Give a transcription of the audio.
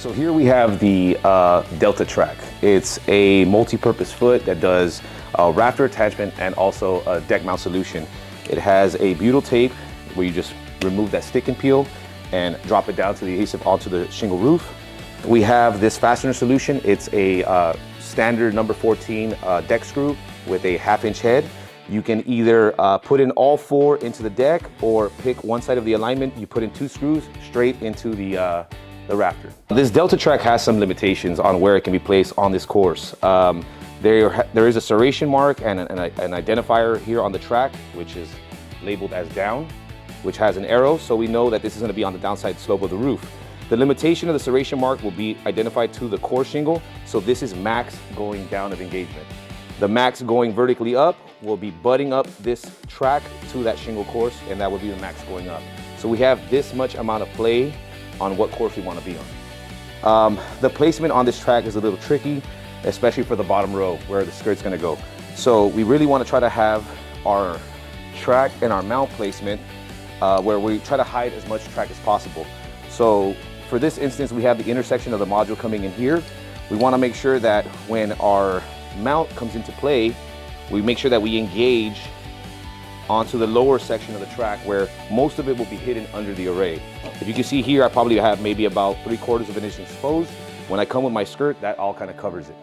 So here we have the DeltaTrack. It's a multi-purpose foot that does a Rafter attachment and also a deck mount solution. It has a butyl tape where you just remove that stick and peel and drop it down to the adhesive onto the shingle roof. We have this fastener solution. It's a standard number 14 deck screw with a 1/2 inch head. You can either put in all 4 into the deck or pick one side of the alignment. You put in 2 screws straight into the Rafter. This DeltaTrack has some limitations on where it can be placed on this course. There is a serration mark and an identifier here on the track, which is labeled as down, which has an arrow, so we know that this is going to be on the downside slope of the roof. The limitation of the serration mark will be identified to the core shingle, so this is max going down of engagement. The max going vertically up will be butting up this track to that shingle course, and that will be the max going up. So we have this much amount of play on what course we want to be on. The placement on this track is a little tricky, especially for the bottom row where the skirt's going to go. So we really want to try to have our track and our mount placement where we try to hide as much track as possible. So for this instance, we have the intersection of the module coming in here. We want to make sure that when our mount comes into play, we make sure that we engage onto the lower section of the track where most of it will be hidden under the array. If you can see here, I probably have maybe about 3/4 of an inch exposed. When I come with my skirt, that all kind of covers it.